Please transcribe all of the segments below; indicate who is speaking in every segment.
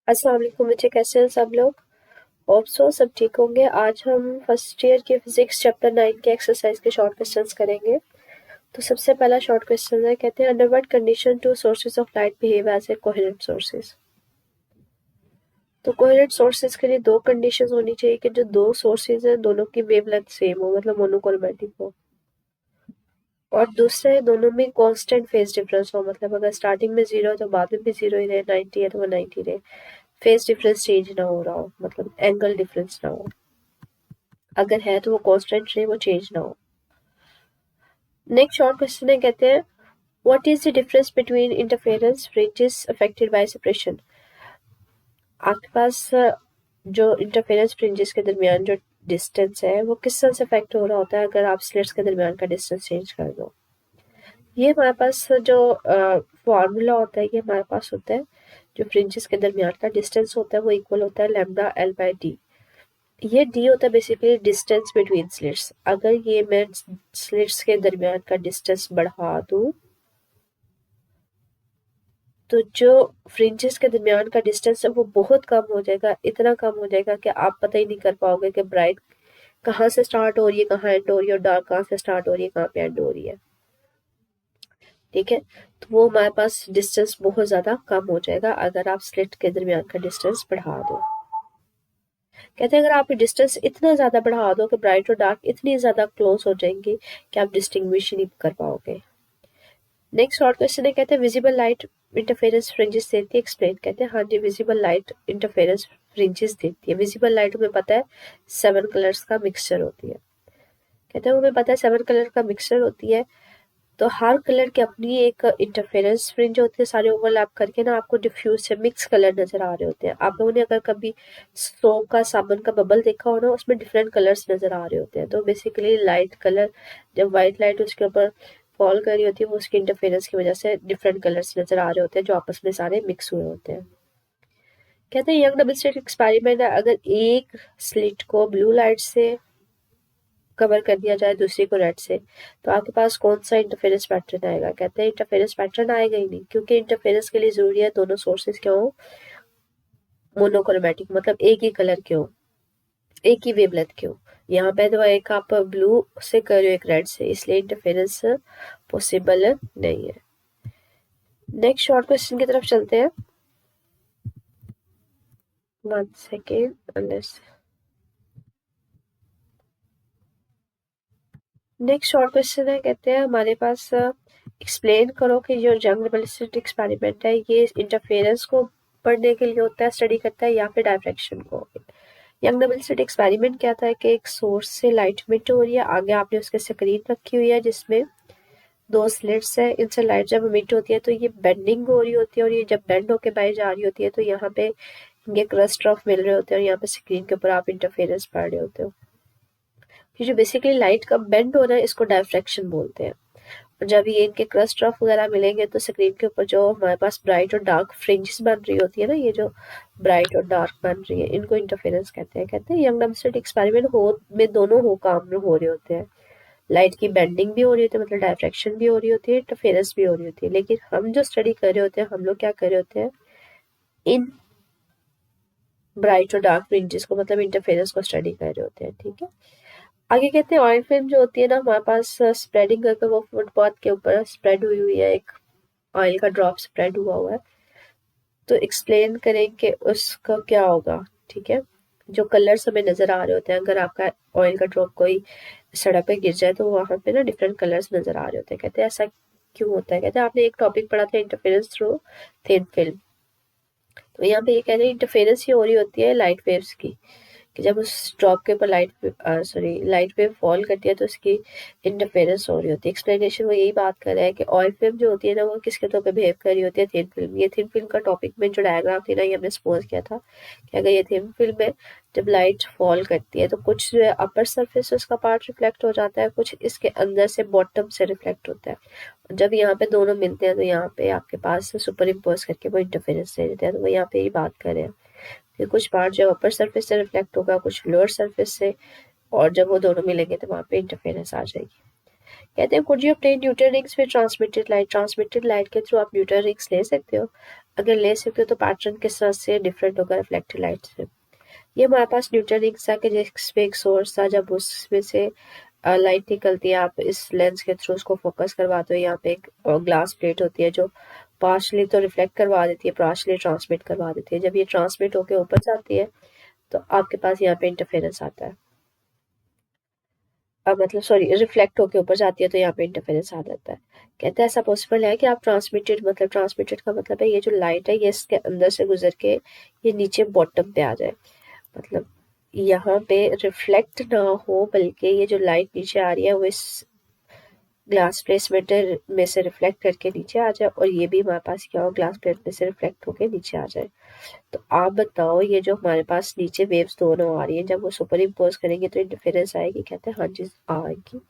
Speaker 1: अस्सलाम वालेकुम बच्चे, कैसे हैं सब लोग। होप सो सब ठीक होंगे। आज हम फर्स्ट ईयर के फिजिक्स चैप्टर 9 के एक्सरसाइज के शॉर्ट क्वेश्चंस करेंगे। तो सबसे पहला शॉर्ट क्वेश्चन है, कहते हैं under what condition two sources of light behave as a coherent sources. तो कोहेरेंट सोर्सेज के लिए दो कंडीशंस होनी चाहिए कि जो दो सोर्सेज हैं दोनों की वेवलेंथ सेम हो, मतलब मोनोक्रोमैटिक हो, और दूसरा है दोनों में कांस्टेंट फेज डिफरेंस हो, मतलब अगर स्टार्टिंग में 0 है तो बाद में भी 0 ही रहे, 90 है तो वो 90 रहे, फेज डिफरेंस चेंज ना हो रहा हो, मतलब एंगल डिफरेंस ना हो। अगर है तो वो कांस्टेंट रहे, वो चेंज ना हो। नेक्स्ट शॉर्ट क्वेश्चन है, कहते हैं what is the difference between interference fringes affected by separation. आपके पास जो इंटरफेरेंस फ्रिंजेस के दरमियान जो डिस्टेंस है वो किस तरह से अफेक्ट हो रहा होता है अगर आप स्लिट्स के दरमियान का डिस्टेंस चेंज कर दो। ये हमारे पास जो फॉर्मूला होता है, ये हमारे पास होता है जो फ्रिंजेस के दरमियान का डिस्टेंस होता है वो इक्वल होता है लैम्डा एल बाय डी। ये डी होता है बेसिकली डिस्टेंस बिटवीन स्लिट्स। अगर ये मैं स्लिट्स के दरमियान का डिस्टेंस बढ़ा दूं तो जो फ्रिंजेस के दरमियान का डिस्टेंस है वो बहुत कम हो जाएगा, इतना कम हो जाएगा कि आप पता ही नहीं कर पाओगे कि ब्राइट कहाँ से स्टार्ट हो रही है, कहाँ एंड हो रही है, और डार्क कहाँ से स्टार्ट हो रही है, कहाँ पे एंड हो रही है। ठीक है, तो वो हमारे पास डिस्टेंस बहुत ज़्यादा कम हो जाएगा अगर आप स्लिट के दरमियान का डिस्टेंस बढ़ा दो। कहते हैं अगर आप डिस्टेंस इतना ज़्यादा बढ़ा दो कि ब्राइट और डार्क इतनी ज़्यादा क्लोज हो जाएंगे कि आप डिस्टिंग्विश ही नहीं कर पाओगे। नेक्स्ट शॉर्ट क्वेश्चन है, कहते हैं विजिबल लाइट इंटरफेरेंस फ्रिंजेस देती है, एक्सप्लेन। कहते हैं हाँ जी, विजिबल लाइट इंटरफेरेंस फ्रिंजेस देती है। विजिबल लाइट हमें पता है 7 कलर्स का मिक्सचर होती है। कहते हैं हमें पता है 7 कलर का मिक्सचर होती है, तो हर कलर की अपनी एक इंटरफेरेंस फ्रिंज होती है, सारे ओवरलैप करके ना आपको डिफ्यूज से मिक्स कलर नजर आ रहे होते हैं। आप लोगों ने अगर कभी सोप का साबुन का बबल देखा हो ना, उसमें डिफरेंट कलर्स नजर आ रहे होते हैं। तो बेसिकली लाइट कलर, जब वाइट लाइट उसके ऊपर फॉल कर रही होती है वो उसकी इंटरफेरेंस की वजह से डिफरेंट कलर्स नजर आ रहे होते हैं जो आपस में सारे मिक्स हुए होते हैं। कहते हैं यंग डबल स्लिट एक्सपेरिमेंट है, अगर एक स्लिट को ब्लू लाइट से कवर कर दिया जाए दूसरी को रेड से, तो आपके पास कौन सा इंटरफेरेंस पैटर्न आएगा। कहते हैं इंटरफेरेंस पैटर्न आएगा ही नहीं, क्योंकि इंटरफेरेंस के लिए जरूरी है दोनों सोर्सेज क्या हो, मोनोक्रोमैटिक, मतलब एक ही कलर के हो, एक ही वेवलेंथ के हो। यहाँ पे तो एक आप ब्लू से कर रहे हो एक रेड से, इसलिए इंटरफेरेंस पॉसिबल नहीं है। नेक्स्ट शॉर्ट क्वेश्चन की तरफ चलते हैं। 1 सेकेंड। नेक्स्ट शॉर्ट क्वेश्चन है, कहते हैं हमारे पास एक्सप्लेन करो कि जो यंग डबल स्लिट एक्सपेरिमेंट है ये इंटरफेरेंस को पढ़ने के लिए होता है, स्टडी करता है, या फिर डायफ्रैक्शन को। यंग डबल स्लिट एक्सपेरिमेंट क्या था कि एक सोर्स से लाइट मिट हो रही है, आगे आपने उसके स्क्रीन रखी हुई है जिसमें दो स्लिट्स है, इनसे लाइट जब मिट होती है तो ये बेंडिंग हो रही होती है, और ये जब बेंड होके बाहर जा रही होती है तो यहाँ पे ये क्रस्ट ऑफ मिल रहे होते हैं, और यहाँ पे स्क्रीन के ऊपर आप इंटरफेरेंस पढ़ रहे होते हो। ये जो बेसिकली लाइट का बेंड हो रहा है इसको डायफ्रैक्शन बोलते हैं। और जब ये इनके क्रस्ट ऑफ वगैरह मिलेंगे तो स्क्रीन के ऊपर जो हमारे पास ब्राइट और डार्क फ्रिंजेस बन रही होती है ना, ये जो ब्राइट और डार्क बन रही है इनको इंटरफेरेंस कहते हैं। कहते हैं यंग डबल एक्सपेरिमेंट हो में दोनों हो काम में हो रहे होते हैं, लाइट की बेंडिंग भी हो रही होती है, मतलब डायफ्रैक्शन भी हो रही होती है, इंटरफेरेंस भी हो रही होती है। लेकिन हम जो स्टडी कर रहे होते हैं, हम लोग क्या कर रहे होते हैं, इन ब्राइट और डार्क फ्रिंजेस को, मतलब इंटरफेरेंस को स्टडी कर रहे होते हैं। ठीक है, आगे कहते हैं ऑयल फिल्म जो होती है ना हमारे पास स्प्रेडिंग करके वो फुटपाथ के ऊपर स्प्रेड हुई हुई है, एक ऑयल का ड्रॉप स्प्रेड हुआ हुआ है, तो एक्सप्लेन करें कि उसका क्या होगा। ठीक है, जो कलर्स हमें नजर आ रहे होते हैं, अगर आपका ऑयल का ड्रॉप कोई सड़क पे गिर जाए तो वहां पे ना डिफरेंट कलर्स नजर आ रहे होते हैं। कहते हैं ऐसा क्यों होता है। कहते हैं आपने एक टॉपिक पढ़ा था इंटरफेरेंस थ्रू थिन फिल्म, तो यहाँ पे ये कह रहे हैं इंटरफेरेंस ही हो रही होती है लाइट वेव्स की, कि जब उस ड्रॉप के ऊपर लाइट वेव फॉल करती है तो उसकी इंटरफेरेंस हो रही होती है। एक्सप्लेनेशन वो यही बात कर रहा है कि ऑयल फिल्म जो होती है ना वो किसके तौर पे बिहेव कर रही होती है, थिन फिल्म। ये थिन फिल्म का टॉपिक में जो डायग्राम थी ना, ये हमने सपोज किया था कि अगर ये थिन फिल्म में जब लाइट फॉल करती है तो कुछ जो है अपर सरफेस से उसका पार्ट रिफ्लेक्ट हो जाता है, कुछ इसके अंदर से बॉटम से रिफ्लेक्ट होता है। जब यहाँ पे दोनों मिलते हैं तो यहाँ पे आपके पास सुपर इम्पोज करके वो इंटरफेरेंस दे देते हैं। तो वो यहाँ पे यही बात कर रहे हैं कि कुछ पार्ट जो अपर सरफेस से रिफ्लेक्ट होगा, कुछ लोअर सरफेस से, और जब वो दोनों मिलेंगे तो वहां पे इंटरफेरेंस आ जाएगी। कहते हैं could you obtain Newton rings with transmitted light के थ्रू आप न्यूटन रिंग्स ले सकते हो। अगर ले सकते हो तो पैटर्न किस तरह से डिफरेंट होगा रिफ्लेक्टेड लाइट से। ये हमारे पास न्यूटन रिंग्स था कि जिसमें एक सोर्स था, जब उसमें से लाइट निकलती है आप इस लेंस के थ्रू उसको फोकस करवाते हो। यहाँ पे एक ग्लास प्लेट होती है जो पार्शली तो रिफ्लेक्ट करवा देती है, पार्शली ट्रांसमिट करवा देती है। जब ये ट्रांसमिट होकर ऊपर जाती है तो आपके पास यहाँ पे इंटरफेरेंस आता है। अब मतलब सॉरी, रिफ्लेक्ट होके ऊपर जाती है तो यहाँ पे इंटरफेरेंस आ जाता है। कहते हैं ऐसा पॉसिबल है कि आप ट्रांसमिटेड का मतलब है ये जो लाइट है ये इसके अंदर से गुजर के ये नीचे बॉटम पे आ जाए, मतलब यहाँ पे रिफ्लेक्ट ना हो बल्कि ये जो लाइट नीचे आ रही है वो इस ग्लास प्लेट में से रिफ्लेक्ट करके नीचे आ जाए, और ये भी हमारे पास क्या हो, ग्लास प्लेट में से रिफ्लेक्ट होके नीचे आ जाए। तो आप बताओ ये जो हमारे पास नीचे वेव्स दोनों आ रही हैं जब वो सुपर इम्पोज करेंगे तो इंटरफेरेंस आएगी। कहते हैं हाँ जी आएगी।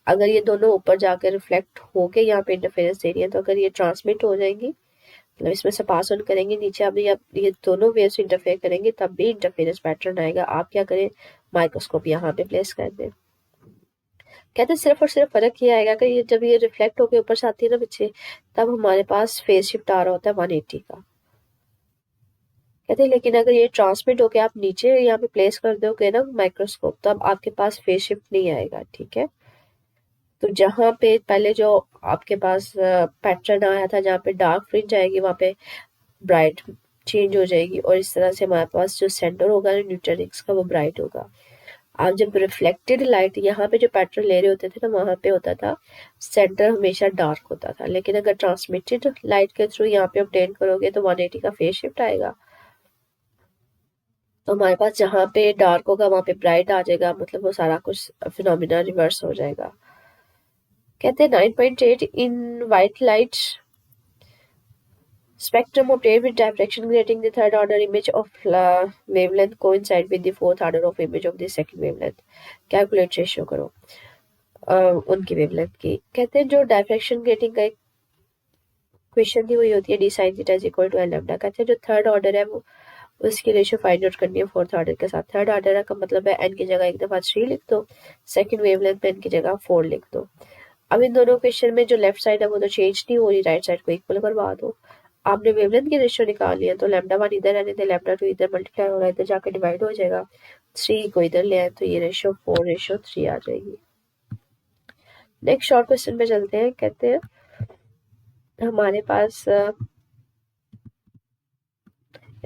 Speaker 1: अगर ये दोनों ऊपर जाकर रिफ्लेक्ट होके यहाँ पे इंटरफेरेंस दे रही है तो अगर ये ट्रांसमिट हो जाएंगी, मतलब इसमें से पास ऑन करेंगे नीचे, अब ये दोनों वेव्स इंटरफेयर करेंगे तब भी इंटरफेरेंस पैटर्न आएगा। आप क्या करें, माइक्रोस्कोप यहाँ पे प्लेस कर दें। कहते हैं सिर्फ और सिर्फ फर्क ये आएगा कि ये जब ये रिफ्लेक्ट होकर ऊपर से आती है ना बच्चे, तब हमारे पास फेज शिफ्ट आ रहा होता है 180 का। कहते हैं लेकिन अगर ये ट्रांसमिट होके आप नीचे यहाँ पे प्लेस कर दोगे ना माइक्रोस्कोप, तो अब आपके पास फेज शिफ्ट नहीं आएगा। ठीक है, तो जहाँ पे पहले जो आपके पास पैटर्न आया था जहाँ पे डार्क फ्रिंज आएगी वहाँ पे ब्राइट चेंज हो जाएगी, और इस तरह से हमारे पास जो सेंटर होगा न्यूटन रिंग्स का वो ब्राइट होगा। आप जब रिफ्लेक्टेड लाइट यहाँ पे जो पैटर्न ले रहे होते थे ना वहां पे होता था सेंटर हमेशा डार्क होता था, लेकिन अगर ट्रांसमिटेड लाइट के थ्रू यहाँ पे ऑब्टेन करोगे तो 180 का फेज शिफ्ट आएगा। तो हमारे पास जहाँ पे डार्क होगा वहां पे ब्राइट आ जाएगा, मतलब वो सारा कुछ फिनोमिना रिवर्स हो जाएगा। कहते हैं 9.8 in white light spectrum obtained with diffraction creating the third order image of wavelength coincide with the fourth order of image of the second wavelength। Calculate ratio करो उनकी वेवलेंथ की। कहते हैं जो डायफ्रैक्शन ग्रेटिंग का एक क्वेश्चन थी वही होती है D sine theta is equal to L lambda. कहते हैं जो थर्ड ऑर्डर है वो उसकी रेशियो फाइंड आउट करनी है फोर्थ ऑर्डर के साथ। थर्ड ऑर्डर का मतलब है एन की जगह एक दफा 3 लिख दो, सेकंड वेवलेंथ पे एन की जगह 4 लिख दो। अब इन दोनों क्वेश्चन में जो लेफ्ट साइड है वो तो चेंज नहीं हो रही, राइट साइड को इक्वल करवा दो। आपने वेवलेंथ की रेशियो निकाल लिया तो लैम्डा 1 इधर रहने थे, लैम्डा 2 इधर मल्टीप्लाई हो रहा है, इधर जाकर डिवाइड हो जाएगा। 3 को इधर ले आए तो ये रेशियो 4:3 आ जाएगी। नेक्स्ट शॉर्ट क्वेश्चन पे चलते हैं। कहते हैं हमारे पास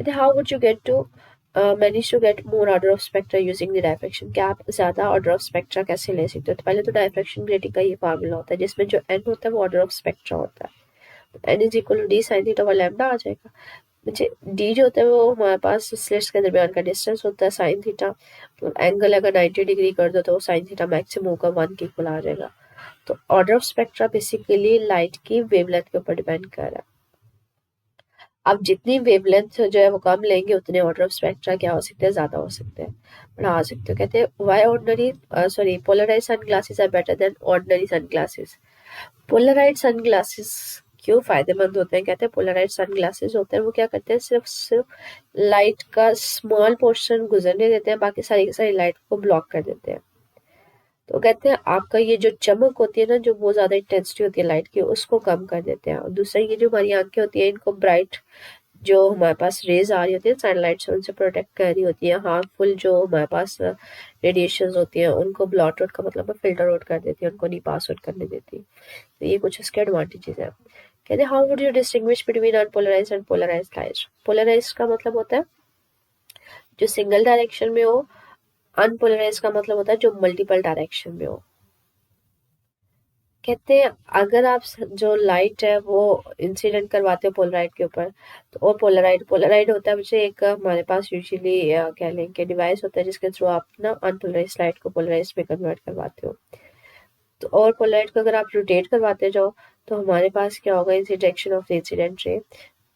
Speaker 1: how would you get to manage to get more order of spectra using the diffraction. क्या आप ज्यादा ऑर्डर ऑफ स्पेक्ट्रा कैसे ले सकते हो। तो पहले तो डायफ्रैक्शन ग्रेटिंग का ये फार्मूला होता है जिसमें जो एन होता है वो ऑर्डर ऑफ स्पेक्ट्रा होता है। N is equal to D sine theta और लैम्डा आ जाएगा। मुझे डी जो होता है वो हमारे पास स्लिट्स के दरमियान का डिस्टेंस होता है साइन थीटा, तो एंगल अगर 90 डिग्री कर दो तो साइन थीटा मैक्सिमम होगा 1 के इक्वल आ जाएगा। तो order of spectra basically light की वेवलेंथ के ऊपर डिपेंड कर रहा है। आप जितनी वेवलेंथ जो है वो कम लेंगे उतने ऑर्डर ऑफ स्पेक्ट्रा क्या हो सकते हैं, ज्यादा हो सकते हैं, बढ़ा सकते हो। कहते हैं why ordinary sorry polarise sunglasses are better than ordinary sunglasses. Polarise sunglasses क्यों फायदेमंद होते हैं। कहते हैं पोलराइज सन ग्लासेस होते हैं वो क्या करते हैं सिर्फ लाइट का स्मॉल पोर्शन गुजरने देते हैं, बाकी सारी सारी लाइट को ब्लॉक कर देते हैं। तो कहते हैं आपका ये जो चमक होती है ना जो बहुत ज्यादा इंटेंसिटी होती है लाइट की उसको कम कर देते हैं। और दूसरा ये जो हमारी आंखें होती है इनको ब्राइट जो हमारे पास रेज आ रही होती है सनलाइट से उनसे प्रोटेक्ट कर रही होती है। हार्मफुल जो हमारे पास रेडिएशन होती है उनको ब्लॉट आउट का मतलब फिल्टर आउट कर देती है, उनको नहीं पास आउट करने देती। तो ये कुछ इसके एडवांटेजेस है। कहते हैं how would you distinguish between unpolarised and polarised light. Polarised का मतलब होता है जो सिंगल डायरेक्शन में हो, अनपोलराइज्ड का मतलब होता है जो मल्टीपल डायरेक्शन में हो। कहते हैं अगर आप जो लाइट है वो इंसिडेंट करवाते हो पोलराइड के ऊपर तो और पोलराइड होता है मुझे एक हमारे पास यूजुअली कह लें कि डिवाइस होता है जिसके थ्रू आप ना अनपोलराइज लाइट को पोलराइज में कन्वर्ट करवाते हो। तो और पोलराइड को अगर आप रोटेट करवाते जाओ तो हमारे पास क्या होगा इस direction of the incident ray.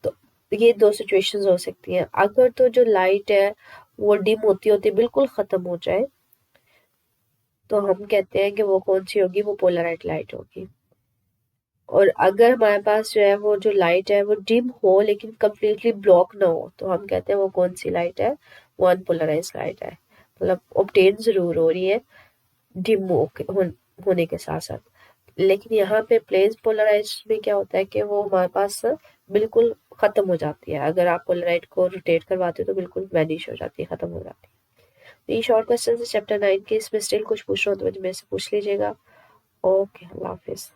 Speaker 1: तो ये दो सिचुएशंस हो सकती हैं। अगर तो जो लाइट है वो डिम होती होती बिल्कुल खत्म हो जाए तो हम कहते हैं कि वो कौन सी होगी, वो पोलराइड लाइट होगी। और अगर हमारे पास जो है वो जो लाइट है वो डिम हो लेकिन कम्प्लीटली ब्लॉक ना हो तो हम कहते हैं वो कौन सी लाइट है, वो अनपोलराइज लाइट है। मतलब ऑब्टेन जरूर हो रही है डिम होने के साथ साथ, लेकिन यहाँ पे प्लेन पोलराइज में क्या होता है कि वो हमारे पास बिल्कुल ख़त्म हो जाती है। अगर आप पोलराइड को रोटेट करवाते हो तो बिल्कुल वैनिश हो जाती है, ख़त्म हो जाती है। तो ये शॉर्ट क्वेश्चन है चैप्टर 9 के। इसमें स्टिल कुछ पूछना हो तो मुझे मेरे से पूछ लीजिएगा। ओके, अल्लाह हाफिज़।